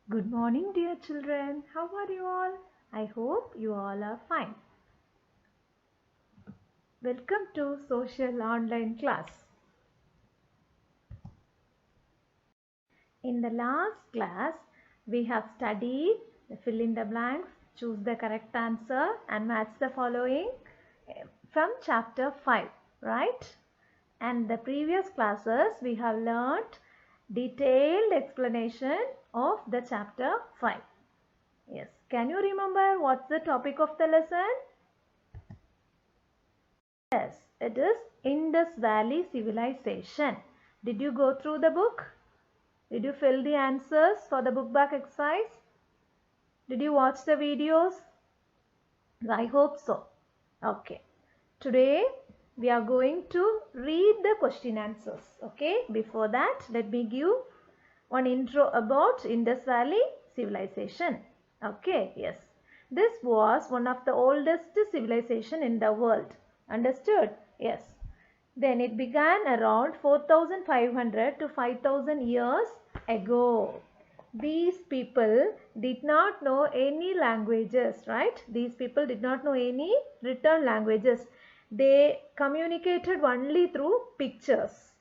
Good morning, dear children. How are you all? I hope you all are fine. Welcome to Social Online Class. In the last class, we have studied the fill in the blanks, choose the correct answer and match the following from chapter 5, right? And the previous classes, we have learnt detailed explanation of the chapter 5. Yes. Can you remember what's the topic of the lesson? Yes, it is Indus Valley Civilization. Did you go through the book? Did you fill the answers for the book back exercise? Did you watch the videos? I hope so. Okay. Today we are going to read the question answers. Okay. Before that, let me give one intro about Indus Valley Civilization. Okay. Yes. This was one of the oldest civilization in the world. Understood? Yes. Then it began around 4500 to 5000 years ago. These people did not know any languages, right? These people did not know any written languages. They communicated only through pictures.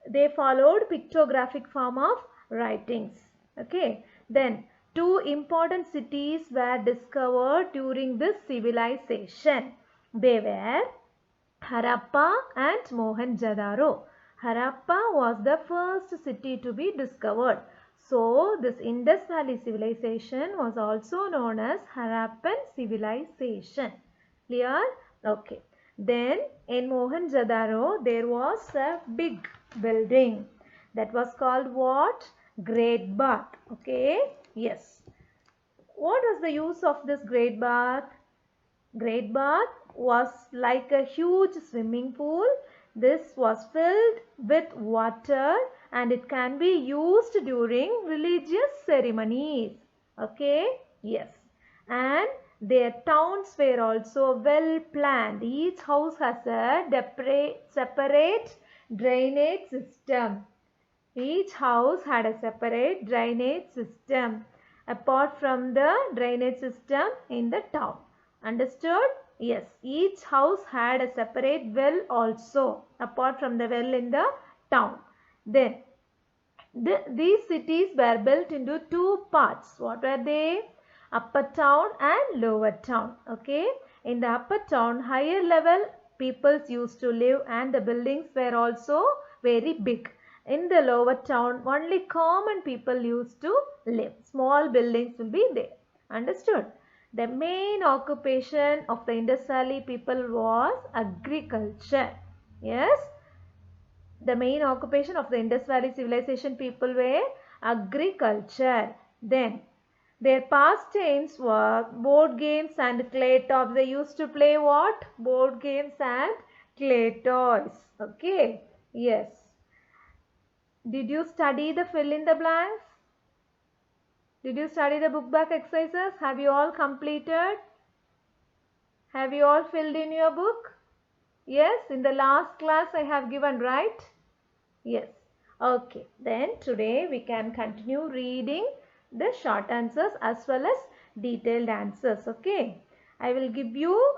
They followed pictographic form of writings. Okay. Then two important cities were discovered during this civilization. They were Harappa and Mohenjo-daro. Harappa was the first city to be discovered. So, this Indus Valley civilization was also known as Harappan civilization. Clear? Okay. Then, in Mohenjo-daro, there was a big building that was called what? Great Bath. Okay? Yes. What was the use of this Great Bath? Great Bath was like a huge swimming pool. This was filled with water and it can be used during religious ceremonies. Okay? Yes. And their towns were also well planned. Each house has a separate drainage system. Each house had a separate drainage system apart from the drainage system in the town. Understood? Yes. Each house had a separate well also apart from the well in the town. Then these cities were built into two parts. What were they? Upper town and lower town. Okay. In the upper town, higher level peoples used to live and the buildings were also very big. In the lower town, only common people used to live. Small buildings will be there. Understood? The main occupation of the Indus Valley people was agriculture. Yes. The main occupation of the Indus Valley civilization people were agriculture. Then their pastimes were board games and clay toys. They used to play what? Board games and clay toys. Okay. Yes. Did you study the fill in the blanks? Did you study the book back exercises? Have you all completed? Have you all filled in your book? Yes, in the last class I have given, right? Yes. Okay. Then today we can continue reading the short answers as well as detailed answers. Okay. I will give you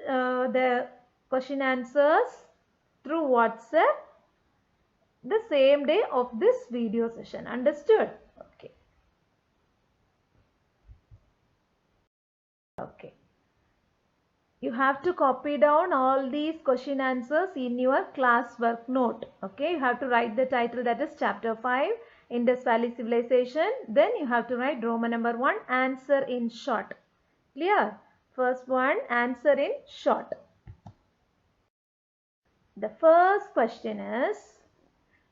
the question answers through WhatsApp the same day of this video session. Understood? Okay. Okay. You have to copy down all these question answers in your classwork note. Okay. You have to write the title, that is chapter 5, Indus Valley Civilization. Then you have to write Roman number 1, answer in short. Clear? First one, answer in short. The first question is,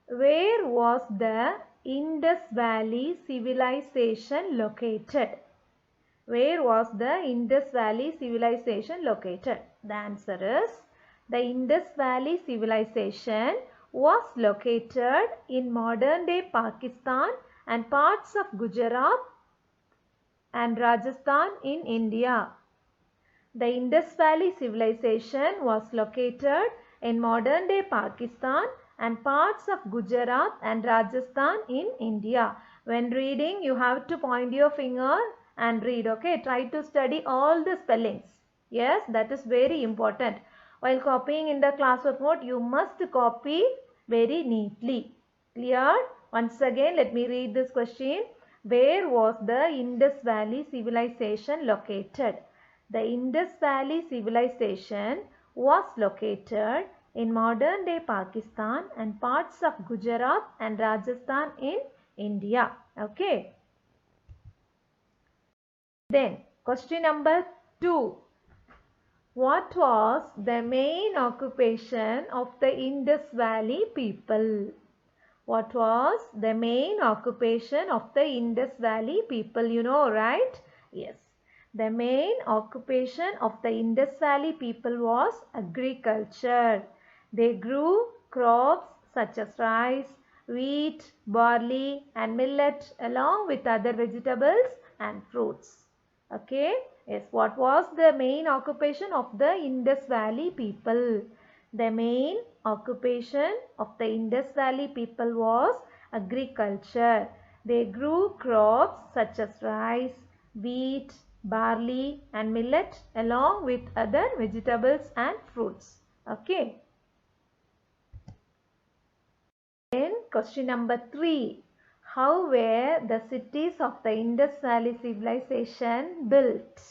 where was the Indus Valley civilization located? Where was the Indus Valley civilization located? The answer is, the Indus Valley civilization was located in modern day Pakistan and parts of Gujarat and Rajasthan in India. The Indus Valley civilization was located in modern day Pakistan and parts of Gujarat and Rajasthan in India. When reading, you have to point your finger and read. Okay, try to study all the spellings. Yes, that is very important. While copying in the classwork note, you must copy very neatly. Clear? Once again, let me read this question. Where was the Indus Valley civilization located? The Indus Valley civilization was located in modern day Pakistan and parts of Gujarat and Rajasthan in India. Okay. Then question number 2. What was the main occupation of the Indus Valley people? What was the main occupation of the Indus Valley people? You know, right? Yes. The main occupation of the Indus Valley people was agriculture. They grew crops such as rice, wheat, barley and millet along with other vegetables and fruits. Okay. Yes. What was the main occupation of the Indus Valley people? The main occupation of the Indus Valley people was agriculture. They grew crops such as rice, wheat, barley and millet along with other vegetables and fruits. Okay. Then question number 3. How were the cities of the Indus Valley civilization built?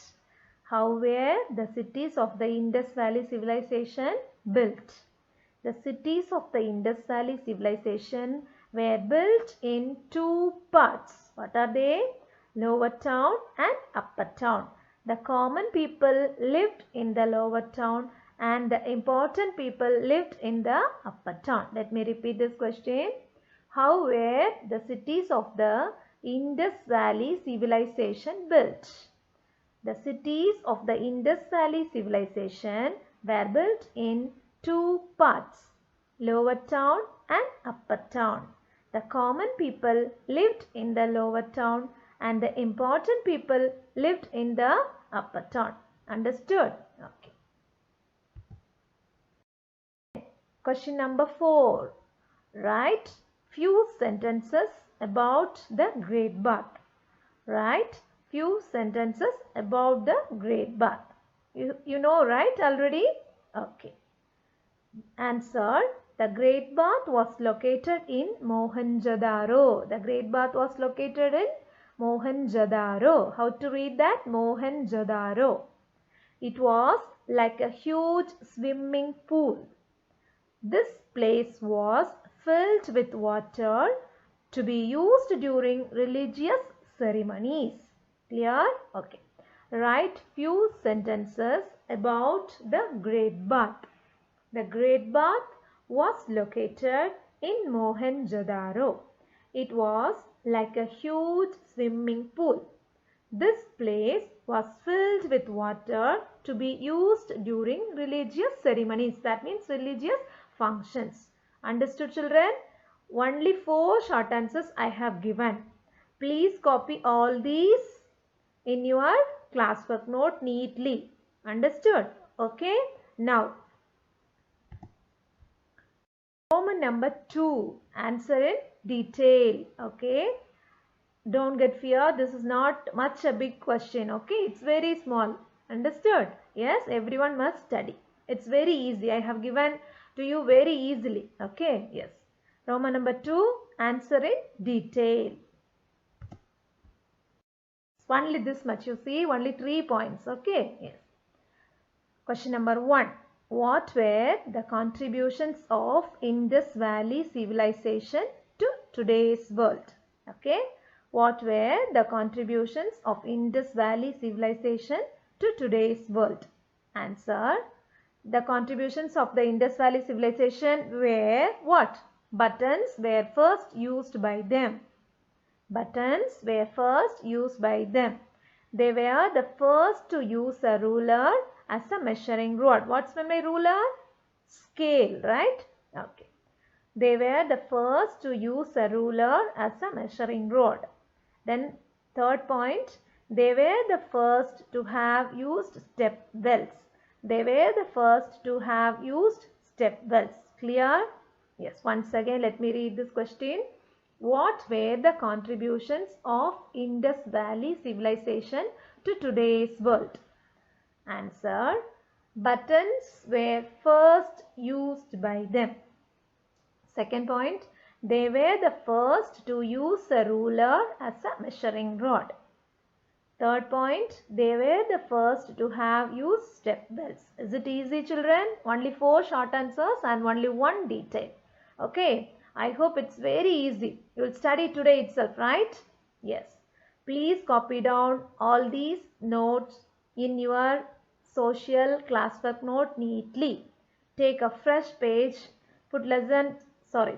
How were the cities of the Indus Valley civilization built? The cities of the Indus Valley civilization were built in 2 parts. What are they? Lower town and upper town. The common people lived in the lower town and the important people lived in the upper town. Let me repeat this question. How were the cities of the Indus Valley civilization built? The cities of the Indus Valley civilization were built in 2 parts, lower town and upper town. The common people lived in the lower town and the important people lived in the upper town. Understood? Okay. Question number 4. Write few sentences about the Great Bath. Write few sentences about the Great Bath. You know, right, already? Okay. Answer. The Great Bath was located in Mohenjo-daro. The Great Bath was located in Mohenjo-daro. How to read that? Mohenjo-daro. It was like a huge swimming pool. This place was filled with water to be used during religious ceremonies. Clear? Okay. Write few sentences about the Great Bath. The Great Bath was located in Mohenjo-daro. It was like a huge swimming pool. This place was filled with water to be used during religious ceremonies. That means religious functions. Understood, children? Only 4 short answers I have given. Please copy all these in your classwork note neatly. Understood? Okay. Now, Roman number 2. Answer in detail. Okay. Don't get fear. This is not much a big question. Okay. It's very small. Understood? Yes. Everyone must study. It's very easy. I have given to you very easily. Okay. Yes. Roman number 2. Answer in detail. Only this much. You see. Only 3 points. Okay. Yes. Question number 1. What were the contributions of Indus Valley civilization to today's world? Okay. What were the contributions of Indus Valley civilization to today's world? Answer. The contributions of the Indus Valley civilization were what? Buttons were first used by them. Buttons were first used by them. They were the first to use a ruler as a measuring rod. What's my ruler? Scale, right? Okay. They were the first to use a ruler as a measuring rod. Then third point, they were the first to have used step wells. They were the first to have used step wells. Clear? Yes. Once again, let me read this question. What were the contributions of Indus Valley civilization to today's world? Answer. Buttons were first used by them. Second point, they were the first to use a ruler as a measuring rod. Third point, they were the first to have used step wells. Is it easy, children? Only 4 short answers and only 1 detail. Okay, I hope it's very easy. You will study today itself, right? Yes. Please copy down all these notes in your social classwork note neatly. Take a fresh page, put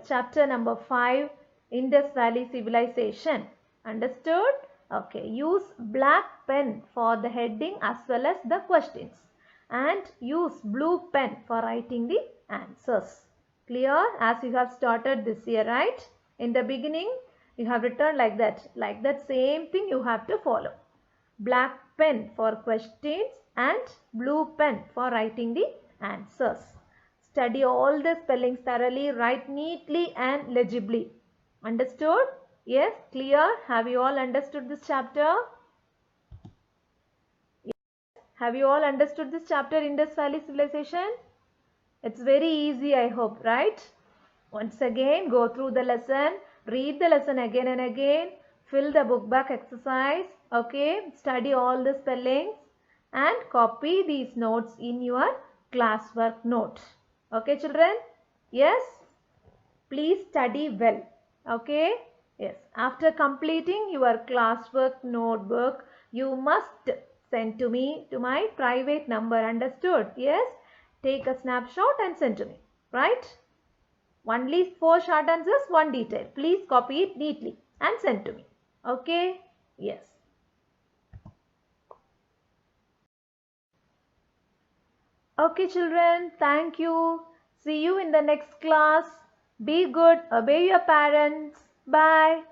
chapter number 5, Indus Valley Civilization. Understood? Okay, use black pen for the heading as well as the questions and use blue pen for writing the answers. Clear? As you have started this year, right? In the beginning, you have written like that. Like that same thing you have to follow. Black pen for questions and blue pen for writing the answers. Study all the spellings thoroughly, write neatly and legibly. Understood? Yes, clear? Have you all understood this chapter? Yes. Have you all understood this chapter, Indus Valley Civilization? It's very easy, I hope, right? Once again, go through the lesson, read the lesson again and again, fill the book back exercise, okay? Study all the spellings and copy these notes in your classwork note. Okay, children? Yes? Please study well, okay? Yes, after completing your classwork notebook, you must send to me to my private number, understood? Yes, take a snapshot and send to me, right? Only 4 short answers, 1 detail. Please copy it neatly and send to me, okay? Yes. Okay, children, thank you. See you in the next class. Be good, obey your parents. Bye.